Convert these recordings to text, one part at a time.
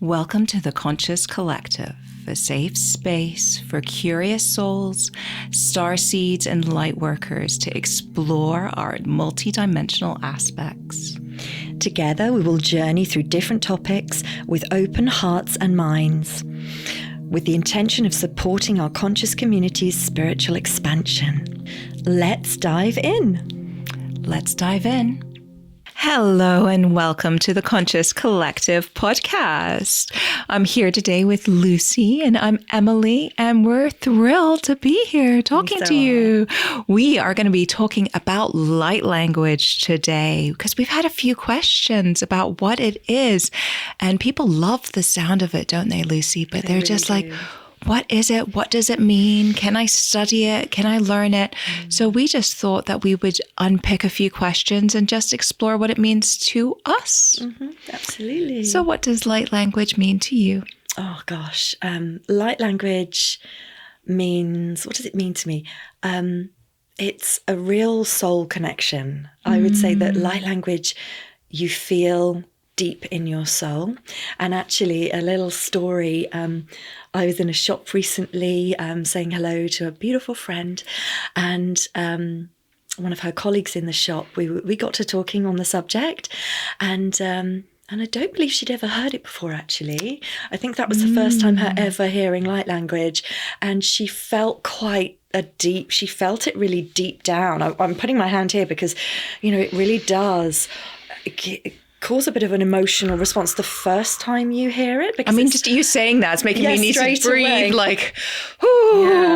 Welcome to the Conscious Collective, a safe space for curious souls, starseeds, and lightworkers to explore our multidimensional aspects. Together, we will journey through different topics with open hearts and minds, with the intention of supporting our conscious community's spiritual expansion. Let's dive in. Let's dive in. Hello and welcome to the Conscious Collective podcast. I'm here today with Lucy and I'm Emily, and we're thrilled to be here talking to you. We are going to be talking about light language today because we've had a few questions about what it is, and people love the sound of it, don't they, Lucy? But they're really just like, what is it? What does it mean? Can I study it? Can I learn it? So we just thought that we would unpick a few questions and just explore what it means to us. Absolutely. So what does light language mean to you? Oh, gosh. Light language means, what does it mean to me? It's a real soul connection. I would say that light language, you feel deep in your soul. And actually, a little story, I was in a shop recently saying hello to a beautiful friend, and one of her colleagues in the shop, we got to talking on the subject, and I don't believe she'd ever heard it before, actually. I think that was the first time her ever hearing light language, and she felt she felt it really deep down. I'm putting my hand here because, it really does cause a bit of an emotional response the first time you hear it. Because just you saying that's making me need to breathe away.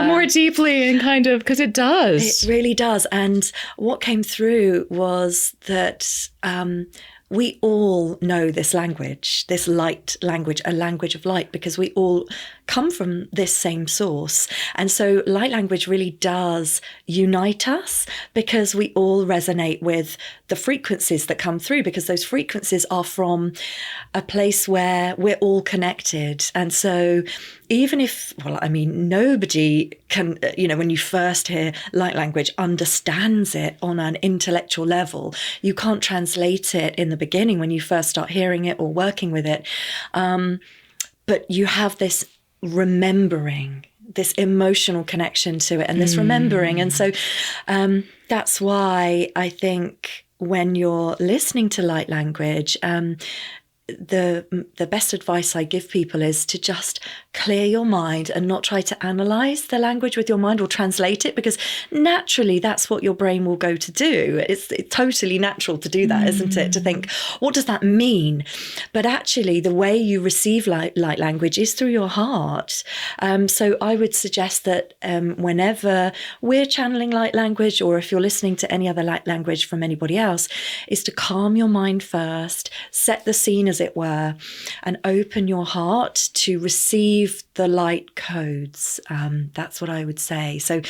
More deeply, and kind of, because it does. It really does. And what came through was that we all know this language, this light language, a language of light, because we all come from this same source. And so light language really does unite us, because we all resonate with the frequencies that come through, because those frequencies are from a place where we're all connected. And so even if, nobody can, when you first hear light language, understands it on an intellectual level. You can't translate it in the beginning when you first start hearing it or working with it. But you have this remembering, this emotional connection to it, and this remembering. And so that's why I think when you're listening to light language, the best advice I give people is to just clear your mind and not try to analyze the language with your mind or translate it, because naturally that's what your brain will go to do. It's totally natural to do that, isn't it? To think, what does that mean? But actually the way you receive light language is through your heart. So I would suggest that whenever we're channeling light language, or if you're listening to any other light language from anybody else, is to calm your mind first, set the scene as it were, and open your heart to receive the light codes. That's what I would say. So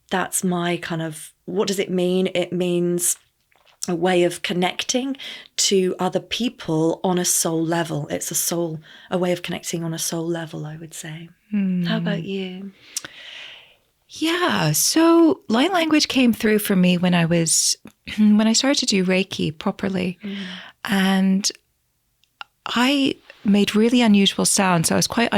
that's my kind of, what does it mean? It means a way of connecting to other people on a soul level. It's a way of connecting on a soul level, I would say. How about you? Yeah, so light language came through for me when I started to do Reiki properly. And I made really unusual sounds. So I was quite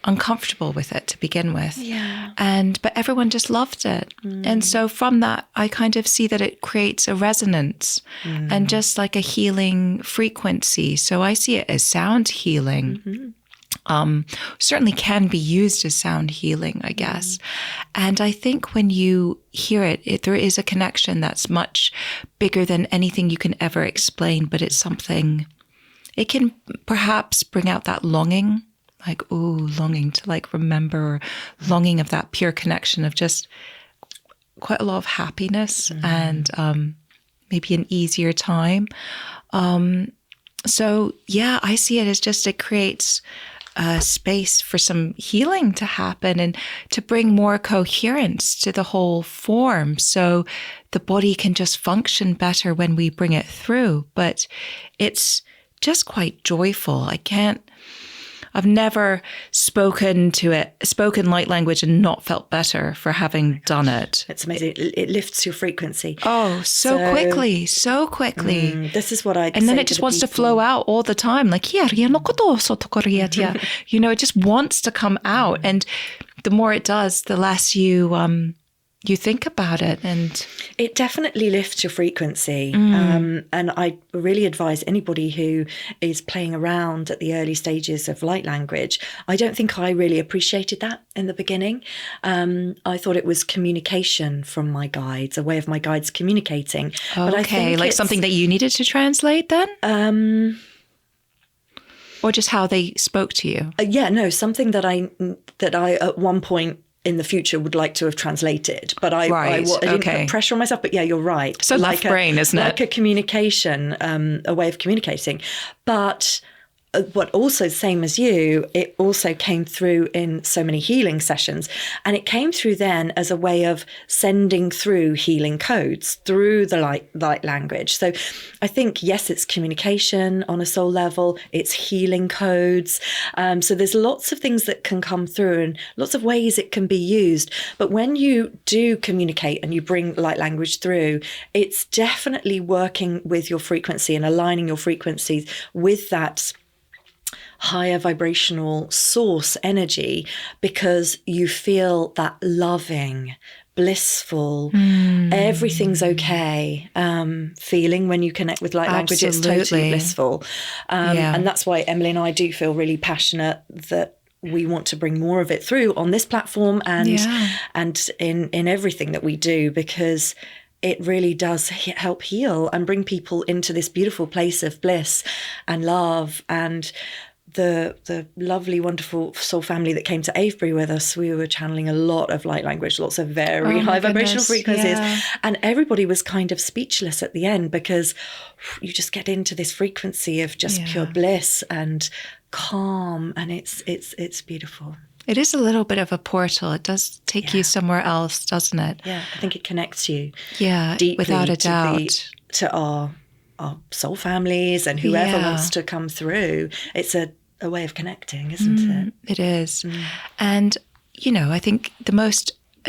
uncomfortable with it to begin with. Yeah. But everyone just loved it. And so from that, I kind of see that it creates a resonance and just like a healing frequency. So I see it as sound healing. Certainly can be used as sound healing, I guess. And I think when you hear it, there is a connection that's much bigger than anything you can ever explain, but it's something, it can perhaps bring out that longing, longing to remember, or longing of that pure connection of just quite a lot of happiness and maybe an easier time. So yeah, I see it as just, it creates space for some healing to happen and to bring more coherence to the whole form. So the body can just function better when we bring it through. But it's just quite joyful. I've never spoken light language and not felt better for having done it. It's amazing. It lifts your frequency. Oh, so quickly. This is what I. And then it just wants to flow out all the time. Like, you know, it just wants to come out. And the more it does, the less you think about it. And it definitely lifts your frequency. And I really advise anybody who is playing around at the early stages of light language. I don't think I really appreciated that in the beginning. I thought it was communication from my guides, a way of my guides communicating. Okay, but I think like something that you needed to translate then? Or just how they spoke to you? Something that I at one point in the future would like to have translated, but I didn't put pressure on myself. But yeah, you're right. So like left brain, isn't it? Like a communication, a way of communicating. But what also, same as you, it also came through in so many healing sessions. And it came through then as a way of sending through healing codes through the light language. So I think, yes, it's communication on a soul level, it's healing codes. So there's lots of things that can come through and lots of ways it can be used. But when you do communicate and you bring light language through, it's definitely working with your frequency and aligning your frequencies with that higher vibrational source energy, because you feel that loving, blissful, everything's okay feeling when you connect with light language. It's totally blissful. And that's why Emily and I do feel really passionate that we want to bring more of it through on this platform and in everything that we do, because it really does help heal and bring people into this beautiful place of bliss and love. And the lovely, wonderful soul family that came to Avebury with us, we were channeling a lot of light language, lots of very high vibrational frequencies. Yeah. And everybody was kind of speechless at the end, because you just get into this frequency of just pure bliss and calm. And it's beautiful. It is a little bit of a portal. It does take you somewhere else, doesn't it? Yeah, I think it connects you. Yeah, deeply without a doubt. To our soul families and whoever wants to come through. It's a way of connecting, isn't it? It is. And, you know, I think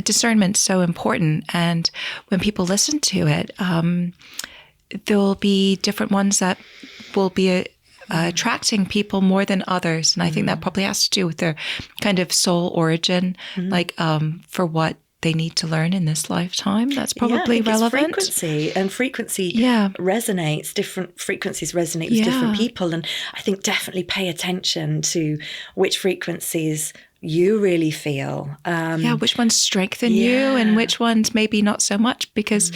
discernment's so important. And when people listen to it, there'll be different ones that will be attracting people more than others. And I think that probably has to do with their kind of soul origin, like for what they need to learn in this lifetime. That's probably relevant. Frequency resonates. Different frequencies resonate with different people. And I think definitely pay attention to which frequencies you really feel. Which ones strengthen you and which ones maybe not so much, because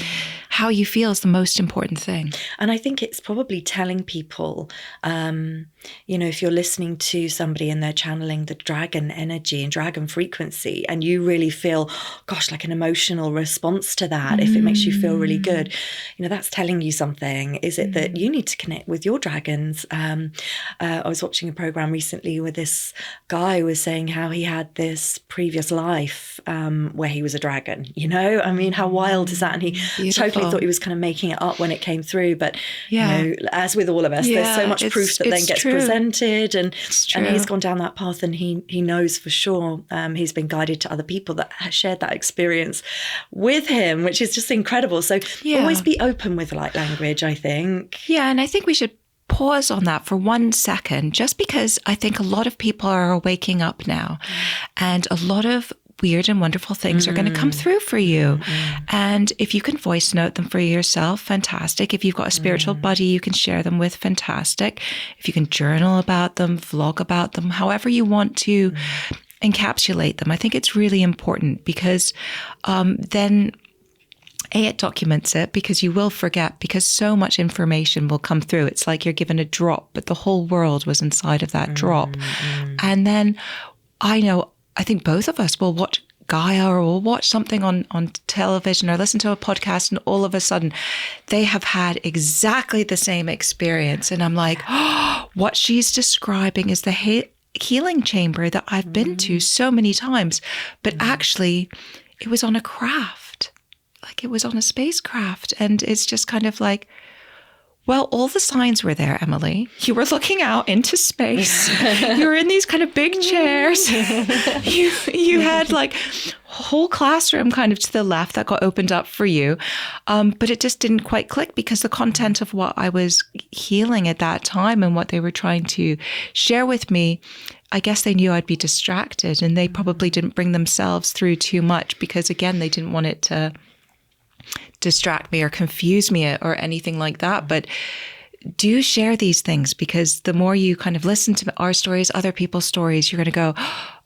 how you feel is the most important thing. And I think it's probably telling people, if you're listening to somebody and they're channeling the dragon energy and dragon frequency, and you really feel, gosh, like an emotional response to that, if it makes you feel really good, that's telling you something. Is it that you need to connect with your dragons? I was watching a program recently where this guy was saying how he had this previous life where he was a dragon. I mean, how wild is that? And he totally thought he was kind of making it up when it came through. But as with all of us, there's so much proof that then gets presented, and he's gone down that path, and he knows for sure. He's been guided to other people that shared that experience with him, which is just incredible. So always be open with light language, I think. Yeah, and I think we should pause on that for 1 second, just because I think a lot of people are waking up now, and a lot of weird and wonderful things are going to come through for you. And if you can voice note them for yourself, fantastic. If you've got a spiritual buddy you can share them with, fantastic. If you can journal about them, vlog about them, however you want to encapsulate them, I think it's really important, because then it documents it, because you will forget, because so much information will come through. It's like you're given a drop, but the whole world was inside of that drop. And then I think both of us will watch Gaia, or we'll watch something on television or listen to a podcast, and all of a sudden they have had exactly the same experience. And I'm like, what she's describing is the healing chamber that I've been to so many times. But actually, it was on a craft. Like it was on a spacecraft. And it's just kind of like, Well, all the signs were there, Emily. You were looking out into space. You were in these kind of big chairs. You had like a whole classroom kind of to the left that got opened up for you. But it just didn't quite click because the content of what I was healing at that time and what they were trying to share with me, I guess they knew I'd be distracted, and they probably didn't bring themselves through too much because, again, they didn't want it to distract me or confuse me or anything like that. But do share these things, because the more you kind of listen to our stories, other people's stories, you're going to go,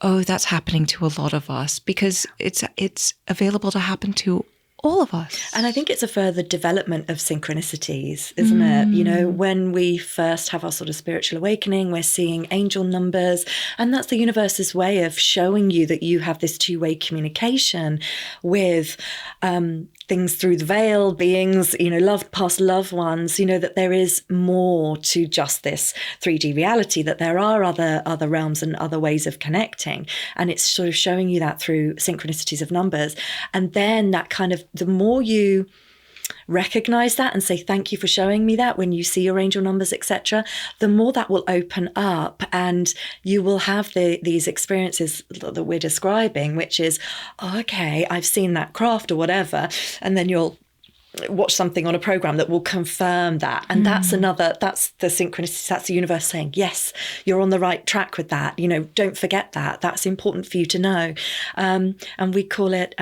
oh, that's happening to a lot of us, because it's available to happen to all of us. And I think it's a further development of synchronicities, isn't it? You know, when we first have our sort of spiritual awakening, we're seeing angel numbers, and that's the universe's way of showing you that you have this two-way communication with things through the veil, beings, you know, loved past loved ones, you know, that there is more to just this 3D reality, that there are other realms and other ways of connecting. And it's sort of showing you that through synchronicities of numbers. And then that kind of, the more you recognize that and say, thank you for showing me that when you see your angel numbers, etc., the more that will open up, and you will have these experiences that we're describing, which is, oh, okay, I've seen that craft or whatever, and then you'll watch something on a program that will confirm that. And that's the synchronicity. That's the universe saying, yes, you're on the right track with that. You know, don't forget that. That's important for you to know. And we call it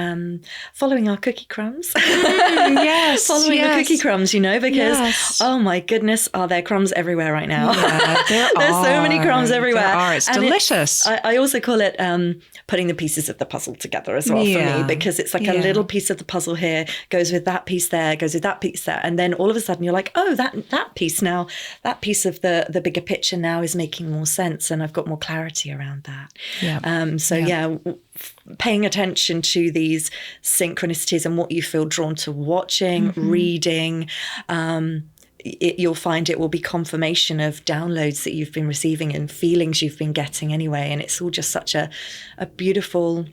following our cookie crumbs. Yes. Following the cookie crumbs, you know, because, oh my goodness, are there crumbs everywhere right now? Yeah, There's so many crumbs everywhere. There are. It's delicious. I also call it putting the pieces of the puzzle together as well for me, because it's like a little piece of the puzzle here goes with that piece there, goes with that piece there, and then all of a sudden you're like, oh, that piece now, that piece of the bigger picture now is making more sense, and I've got more clarity around that. Paying attention to these synchronicities and what you feel drawn to watching, reading, you'll find it will be confirmation of downloads that you've been receiving and feelings you've been getting anyway, and it's all just such a beautiful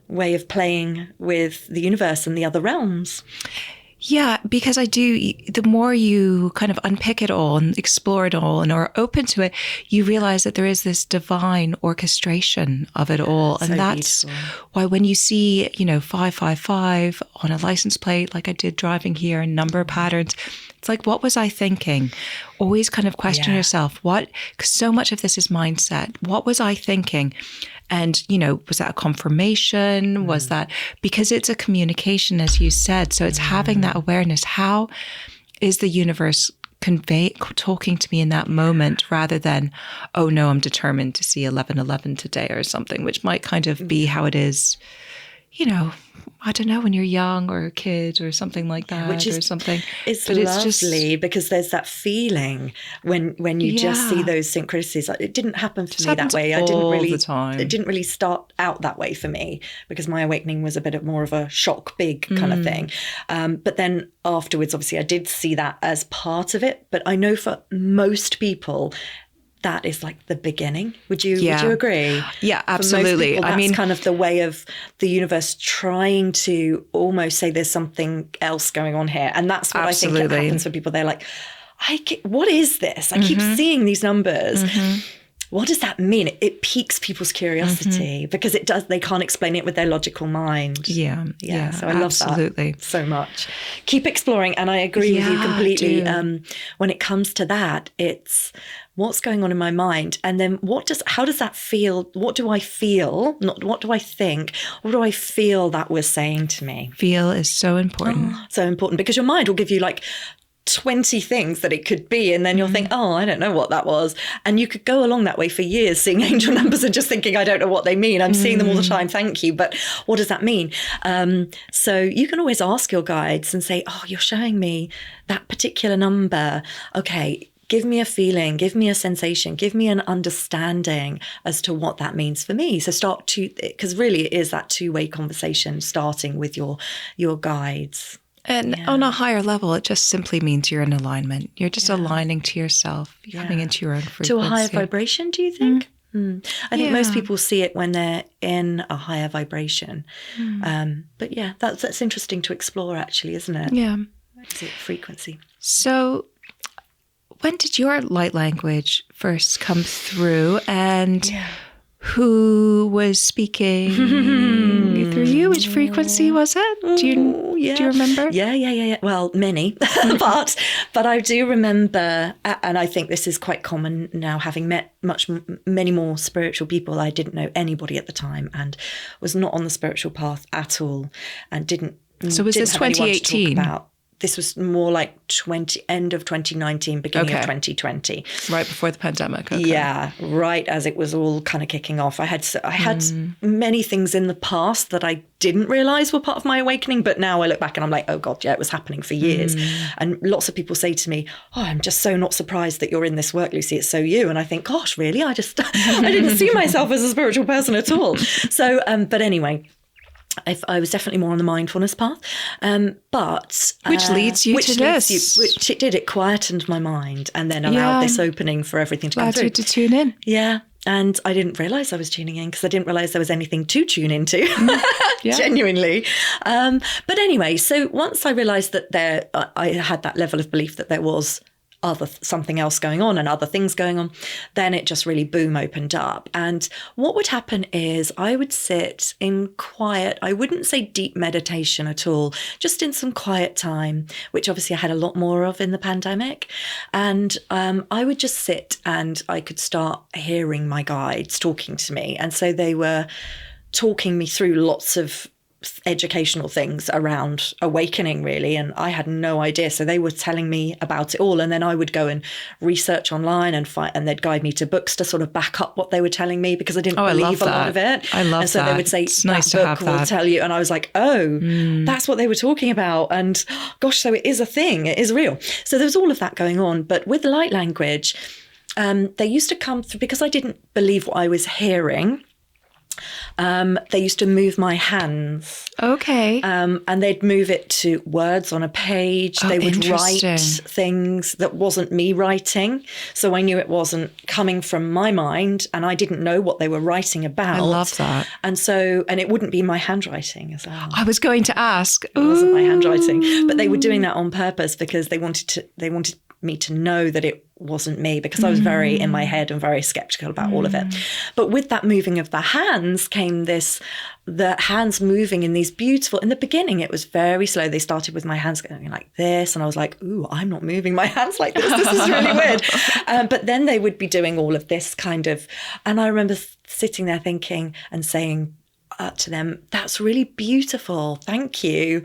way of playing with the universe and the other realms. Yeah, because the more you kind of unpick it all and explore it all and are open to it, you realize that there is this divine orchestration of it all. And that's why when you see, 555 on a license plate, like I did driving here, and number patterns, it's like, what was I thinking? Always kind of question yourself, because so much of this is mindset. What was I thinking? And, was that a confirmation? Was that, because it's a communication, as you said. So it's having that awareness. How is the universe talking to me in that moment, rather than, oh no, I'm determined to see 11:11 today or something, which might kind of be how it is, I don't know, when you're young or a kid or something like that, or something. It's lovely because there's that feeling when you just see those synchronicities. Like, it didn't happen for me that way. It didn't really start out that way for me, because my awakening was a bit more of a shock, big kind of thing. But then afterwards, obviously, I did see that as part of it. But I know for most people, that is like the beginning. Would you agree? Yeah, absolutely. People, that's kind of the way of the universe trying to almost say there's something else going on here. And that's what I think happens for people. They're like, what is this? I keep seeing these numbers. What does that mean? It piques people's curiosity because it does. They can't explain it with their logical mind. Yeah. So I love that so much. Keep exploring, and I agree with you completely. When it comes to that, it's what's going on in my mind, and then how does that feel? What do I feel? Not what do I think? What do I feel that was saying to me? Feel is so important. So important, because your mind will give you like 20 things that it could be, and then you'll think, oh, I don't know what that was. And you could go along that way for years, seeing angel numbers and just thinking, I don't know what they mean. I'm seeing them all the time, thank you, but what does that mean? So you can always ask your guides and say, oh, you're showing me that particular number. Okay, give me a feeling, give me a sensation, give me an understanding as to what that means for me. So because really it is that two-way conversation, starting with your guides. And on a higher level, it just simply means you're in alignment. You're just aligning to yourself. You're coming into your own frequency. To a higher vibration, do you think? I think most people see it when they're in a higher vibration. But that's interesting to explore, actually, isn't it? Yeah. Is it frequency? So when did your light language first come through, and who was speaking through you? Which frequency was it? Do you remember? Yeah. Well, many, but I do remember, and I think this is quite common now, having met many more spiritual people. I didn't know anybody at the time, and was not on the spiritual path at all, and didn't. So was this 2018? This was more like end of 2019, beginning of 2020. Right before the pandemic. Okay. Yeah, right as it was all kind of kicking off. I had many things in the past that I didn't realize were part of my awakening, but now I look back and I'm like, oh God, yeah, it was happening for years. And lots of people say to me, oh, I'm just so not surprised that you're in this work, Lucy. It's so you. And I think, gosh, really? I didn't see myself as a spiritual person at all. So, but anyway, I was definitely more on the mindfulness path, but which leads you to this. Which it did. It quietened my mind, and then allowed this opening for everything to come through. Allowed you to tune in. Yeah, and I didn't realise I was tuning in because I didn't realise there was anything to tune into. Genuinely. But anyway, so once I realised that I had that level of belief that there was something else going on and other things going on, then it just really opened up. And what would happen is I would sit in quiet, I wouldn't say deep meditation at all, just in some quiet time, which obviously I had a lot more of in the pandemic. And I would just sit and I could start hearing my guides talking to me. And so they were talking me through lots of educational things around awakening, really, and I had no idea. So they were telling me about it all, and then I would go and research online and they'd guide me to books to sort of back up what they were telling me, because I didn't believe a lot of it. I love that. And so they would say, it's nice that book will tell you, and I was like, oh, that's what they were talking about, and gosh, so it is a thing, it is real. So there was all of that going on. But with light language, they used to come through, because I didn't believe what I was hearing. They used to move my hands. Okay. And they'd move it to words on a page. They would write things that wasn't me writing. So I knew it wasn't coming from my mind, and I didn't know what they were writing about. I love that. And it wouldn't be my handwriting as well. I was going to ask. It wasn't my handwriting, but they were doing that on purpose because they wanted me to know that it wasn't me, because I was very in my head and very skeptical about all of it. But with that moving of the hands came the hands moving in these beautiful, in the beginning it was very slow. They started with my hands going like this, and I was like, ooh, I'm not moving my hands like this. This is really weird. But then they would be doing all of this kind of, and I remember sitting there thinking and saying to them, that's really beautiful. Thank you.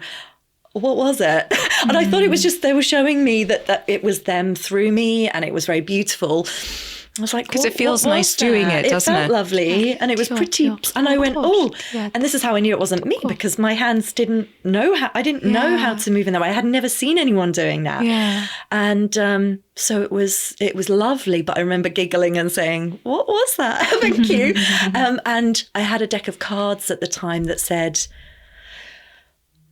What was it? And I thought it was just, they were showing me that it was them through me, and it was very beautiful. I was like, because it feels nice doing it, doesn't it? It felt lovely, and it was pretty. And I went, and this is how I knew it wasn't me, because my hands didn't know how. I didn't know how to move in that way. I had never seen anyone doing that. Yeah. And so it was lovely. But I remember giggling and saying, "What was that? Thank you." And I had a deck of cards at the time that said,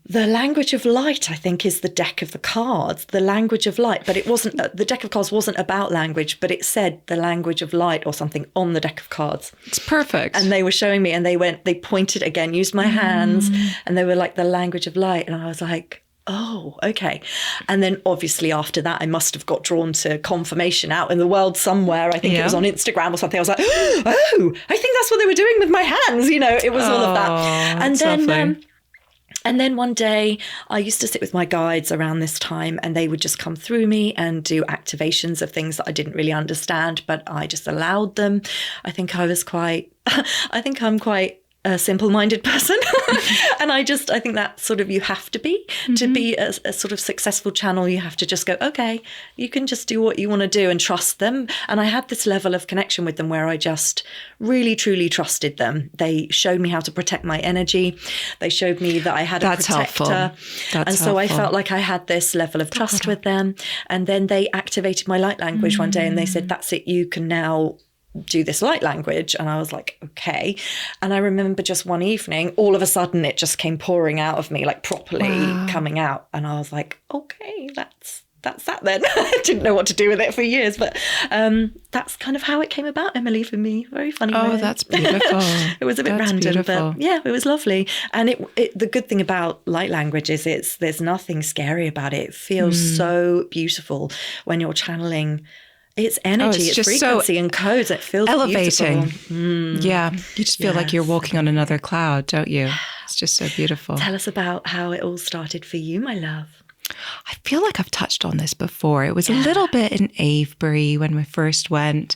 the language of light, I think, is the deck of the cards, the language of light. But it wasn't, the deck of cards wasn't about language, but it said the language of light or something on the deck of cards. It's perfect. And they were showing me, and they pointed again, used my hands, and they were like the language of light. And I was like, oh, okay. And then obviously after that, I must have got drawn to confirmation out in the world somewhere. I think it was on Instagram or something. I was like, oh, I think that's what they were doing with my hands. It was all of that. And then... And then one day I used to sit with my guides around this time, and they would just come through me and do activations of things that I didn't really understand, but I just allowed them. I think I'm quite a simple-minded person. And I think that sort of, you have to be a sort of successful channel. You have to just go, okay, you can just do what you want to do and trust them. And I had this level of connection with them where I just really, truly trusted them. They showed me how to protect my energy. They showed me that I had a protector. That's helpful. I felt like I had this level of trust with them. And then they activated my light language one day, and they said, that's it, you can now do this light language. And I was like, okay. And I remember just one evening, all of a sudden it just came pouring out of me, like properly coming out. And I was like, okay, that's that's that then. I didn't know what to do with it for years, but that's kind of how it came about, Emily, for me. Very funny. Oh, way. That's beautiful. It was a bit random, beautiful. but yeah, it was lovely. And the good thing about light language is there's nothing scary about it. It feels so beautiful when you're channeling. It's energy, it's frequency and codes. It feels elevating. Beautiful. Yeah, you just feel like you're walking on another cloud, don't you? It's just so beautiful. Tell us about how it all started for you, my love. I feel like I've touched on this before. It was a little bit in Avebury when we first went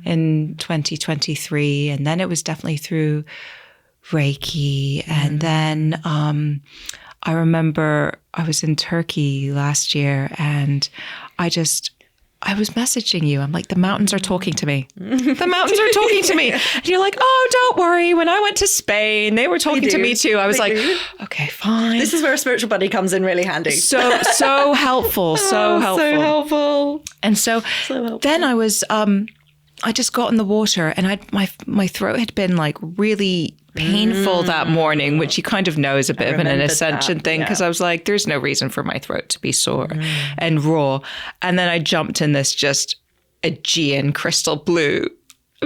in 2023. And then it was definitely through Reiki. And then I remember I was in Turkey last year and I was messaging you. I'm like, the mountains are talking to me. The mountains are talking to me. And you're like, oh, don't worry. When I went to Spain, they were talking to me too. I was like, okay, fine. This is where a spiritual buddy comes in really handy. So helpful. So helpful. So helpful. And so then I was, I just got in the water and my throat had been like really painful that morning, which you kind of know is a bit of an ascension thing, because I was like, there's no reason for my throat to be sore and raw. And then I jumped in this just Aegean crystal blue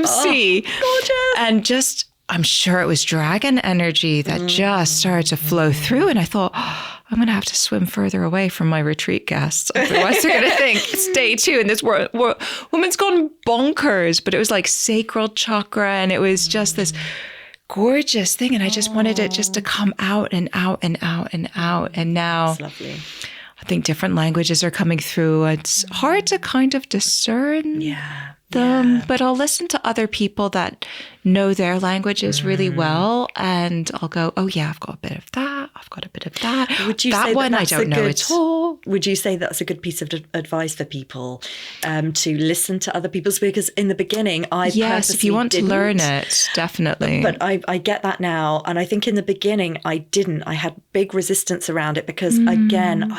sea. Gorgeous. And just, I'm sure it was dragon energy that just started to flow through. And I thought, I'm going to have to swim further away from my retreat guests. Otherwise they're going to think it's day 2 and this woman's gone bonkers. But it was like sacral chakra and it was just this gorgeous thing. And I just wanted it just to come out and out and out and out. And now That's lovely. I think different languages are coming through. It's hard to kind of discern them, but I'll listen to other people that know their languages really well. And I'll go, oh yeah, I've got a bit of that. I've got a bit of that. Would you that say one that's I don't know at all. Would you say that's a good piece of advice for people to listen to other people's? Because in the beginning, yes, if you want to learn it, definitely. But I get that now. And I think in the beginning, I didn't. I had big resistance around it because again,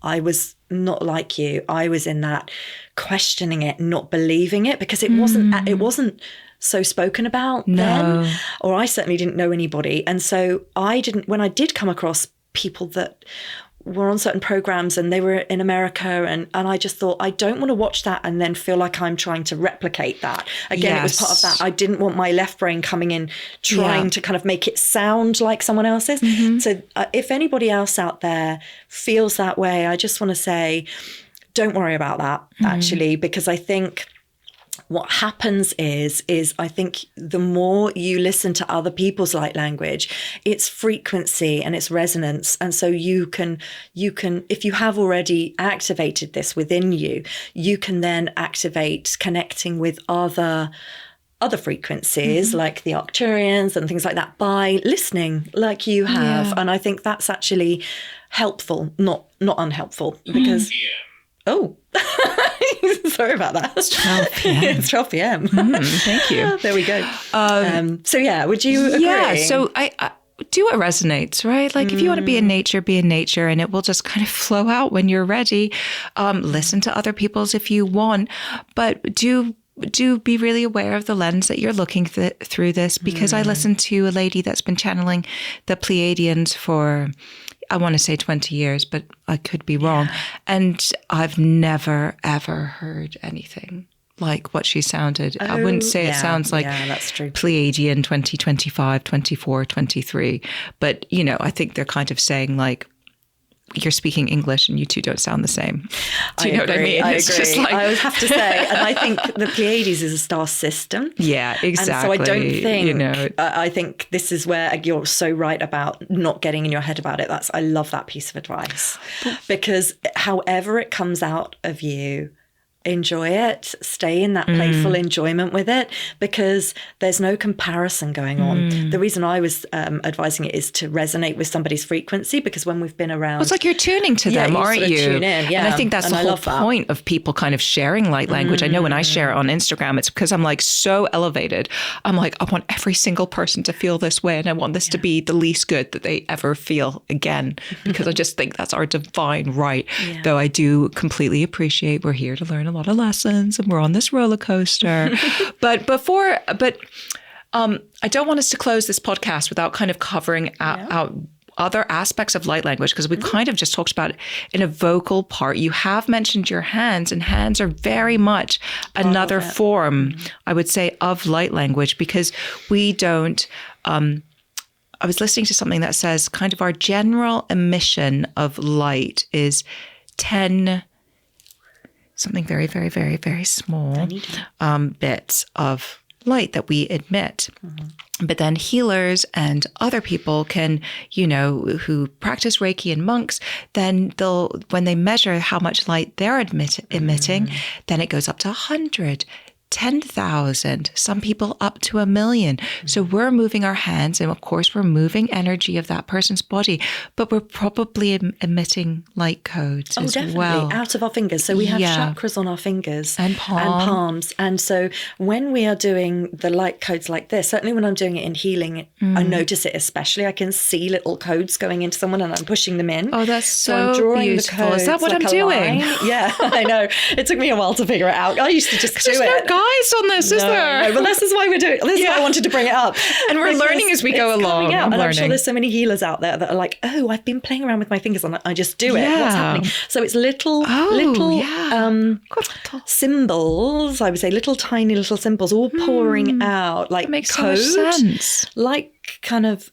I was not like you. I was in that questioning it, not believing it, because it wasn't so spoken about then, or I certainly didn't know anybody. And so when I did come across people that were on certain programs and they were in America and I just thought, I don't want to watch that and then feel like I'm trying to replicate that. Again, It was part of that. I didn't want my left brain coming in trying to kind of make it sound like someone else's. So if anybody else out there feels that way, I just want to say, don't worry about that actually, because I think what happens is I think the more you listen to other people's light language, it's frequency and it's resonance. And so you can, if you have already activated this within you, you can then activate connecting with other frequencies like the Arcturians and things like that by listening like you have. Yeah. And I think that's actually helpful, not unhelpful, because oh, sorry about that. It's 12 p.m. It's 12 p.m. Thank you. There we go. So yeah, would you agree? Yeah, so I do what resonates, right? Like if you want to be in nature, and it will just kind of flow out when you're ready. Listen to other people's if you want, but do be really aware of the lens that you're looking through this, because I listened to a lady that's been channeling the Pleiadians for, I want to say 20 years, but I could be wrong. And I've never, ever heard anything like what she sounded. I wouldn't say it sounds like that's true. Pleiadian 2025, 24, 23. But, I think they're kind of saying like, you're speaking English and you two don't sound the same. Do you know what I mean? I agree. Just like... I would have to say, and I think the Pleiades is a star system. Yeah, exactly. And so I don't think, I think this is where you're so right about not getting in your head about it. I love that piece of advice, because however it comes out of you, enjoy it, stay in that playful enjoyment with it, because there's no comparison going on. The reason I was advising it is to resonate with somebody's frequency, because when we've been around... It's like you're tuning to them, aren't you? Tune in, And I think that's the whole point of people kind of sharing light language. I know when I share it on Instagram, it's because I'm like so elevated. I'm like, I want every single person to feel this way, and I want this to be the least good that they ever feel again, because I just think that's our divine right. Yeah. Though I do completely appreciate we're here to learn a lot of lessons and we're on this roller coaster. But I don't want us to close this podcast without kind of covering out other aspects of light language, because we kind of just talked about it in a vocal part. You have mentioned your hands, and hands are very much another form, I would say, of light language, because we don't, I was listening to something that says kind of our general emission of light is 10, something very, very, very, very small bits of light that we emit. But then healers and other people can, who practice Reiki and monks, then when they measure how much light they're emitting, then it goes up to 100. 10,000, some people up to 1 million. So we're moving our hands, and of course we're moving energy of that person's body, but we're probably emitting light codes as definitely, well. Out of our fingers. So we have chakras on our fingers and palms. And so when we are doing the light codes like this, certainly when I'm doing it in healing, I notice it especially. I can see little codes going into someone and I'm pushing them in. Oh, that's so I'm drawing beautiful. The codes Is that what like I'm doing? Yeah, I know. It took me a while to figure it out. I used to just do it. Guys on this, is there? No, but this is why we're doing it. This is why I wanted to bring it up. And we're learning as we go along. I'm sure there's so many healers out there that are like, oh, I've been playing around with my fingers and I just do it. What's happening? So it's little symbols, I would say, tiny little symbols all pouring out like that makes code, so much sense. Like kind of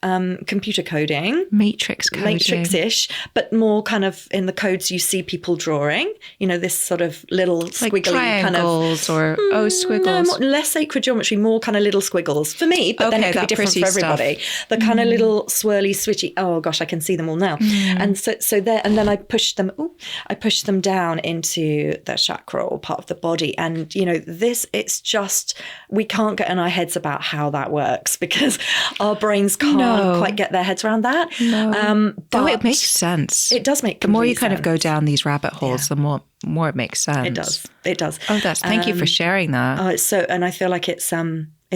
computer coding. Matrix coding. Matrix-ish, but more kind of in the codes you see people drawing, this sort of little like squiggly triangles kind of... or squiggles. No, less sacred geometry, more kind of little squiggles for me, but then it could be different for everybody. The kind of little swirly, switchy, oh gosh, I can see them all now. And so there, and then I push them down into the chakra part of the body. And, it's just, we can't get in our heads about how that works because our brains can't quite get their heads around that. No. But it makes sense. It does make the more you kind sense. of go down these rabbit holes, the more it makes sense. It does. Oh, thank you for sharing that. And I feel like it's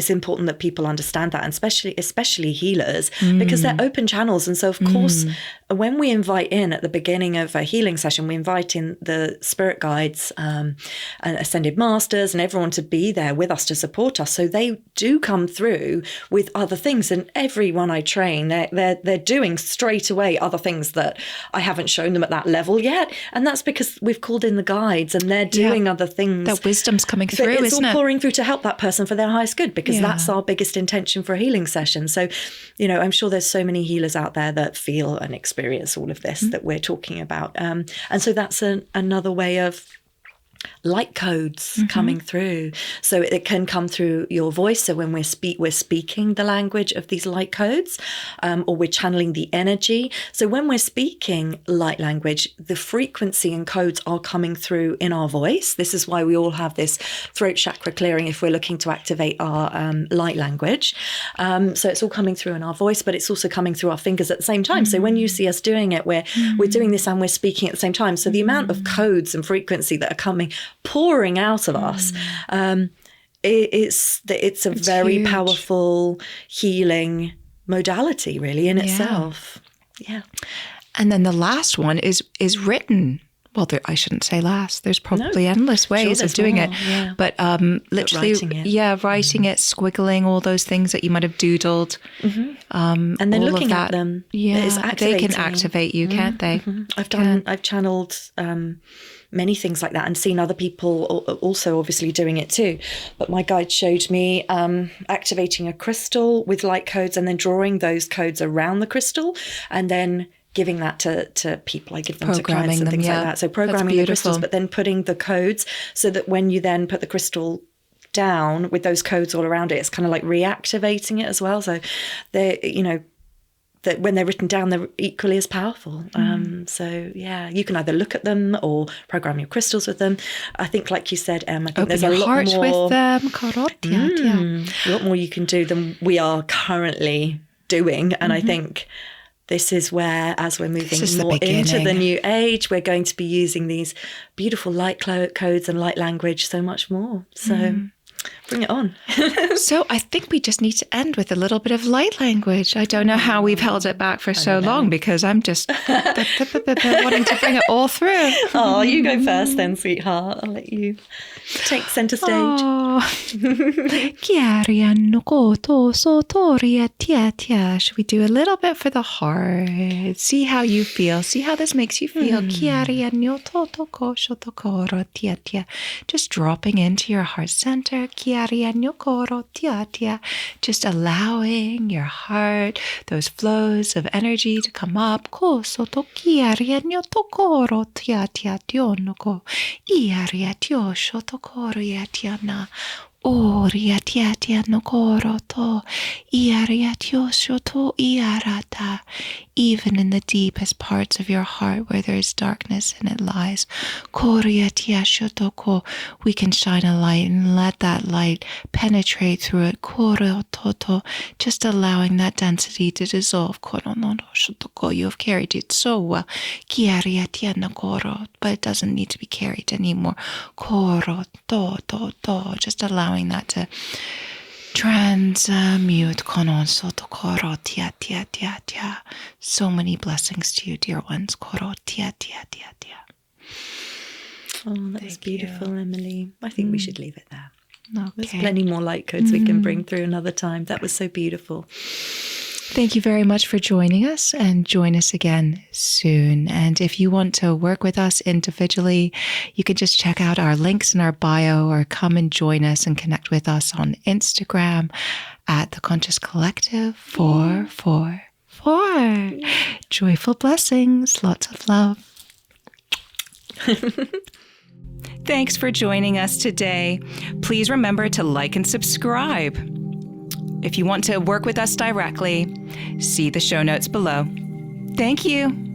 important that people understand that, and especially healers, because they're open channels. And so, of course, when we invite in at the beginning of a healing session, we invite in the spirit guides and ascended masters and everyone to be there with us to support us. So they do come through with other things. And everyone I train, they're doing straight away other things that I haven't shown them at that level yet. And that's because we've called in the guides and they're doing other things. That wisdom's coming through, isn't it? It's all pouring through to help that person for their highest good, because that's our biggest intention for a healing session. So, I'm sure there's so many healers out there that feel and experience all of this that we're talking about. And so that's another way of light codes coming through. So it can come through your voice. So when we're speaking the language of these light codes, or we're channeling the energy. So when we're speaking light language, the frequency and codes are coming through in our voice. This is why we all have this throat chakra clearing if we're looking to activate our light language. So it's all coming through in our voice, but it's also coming through our fingers at the same time. So when you see us doing it, we're doing this and we're speaking at the same time. So the amount of codes and frequency that are pouring out of us, it's a very huge, powerful healing modality, really, in itself. Yeah. And then the last one is written. Well, I shouldn't say last. There's probably endless ways of doing it. Yeah. But literally, writing it, squiggling all those things that you might have doodled. And then looking at them. Yeah, they can activate you, can't they? I've channeled many things like that and seen other people also obviously doing it too. But my guide showed me activating a crystal with light codes and then drawing those codes around the crystal and then giving that to people. I give them to clients and things like that. So programming the crystals, but then putting the codes so that when you then put the crystal down with those codes all around it, it's kind of like reactivating it as well. So they, that when they're written down, they're equally as powerful. So you can either look at them or program your crystals with them. I think, like you said, I think there's a lot more with them. A lot more you can do than we are currently doing. And I think this is where, as we're moving more into the new age, we're going to be using these beautiful light codes and light language so much more. So Bring it on. So I think we just need to end with a little bit of light language. I don't know how we've held it back for so long because I'm just wanting to bring it all through. Oh, you go first then, sweetheart. I'll let you take center stage. Should we do a little bit for the heart? See how you feel. See how this makes you feel. Just dropping into your heart center. Just allowing your heart, those flows of energy to come up. Even in the deepest parts of your heart where there is darkness and it lies, we can shine a light and let that light penetrate through it. Just allowing that density to dissolve. You have carried it so well, but it doesn't need to be carried anymore. Just allowing that to transmute. So many blessings to you, dear ones. Oh, that was beautiful, Emily. I think we should leave it there. Okay. There's plenty more light codes we can bring through another time. That was so beautiful. Thank you very much for joining us, and join us again soon. And if you want to work with us individually, you can just check out our links in our bio or come and join us and connect with us on Instagram at The Conscious Collective 444. Joyful blessings. Lots of love. Thanks for joining us today. Please remember to like and subscribe. If you want to work with us directly, see the show notes below. Thank you.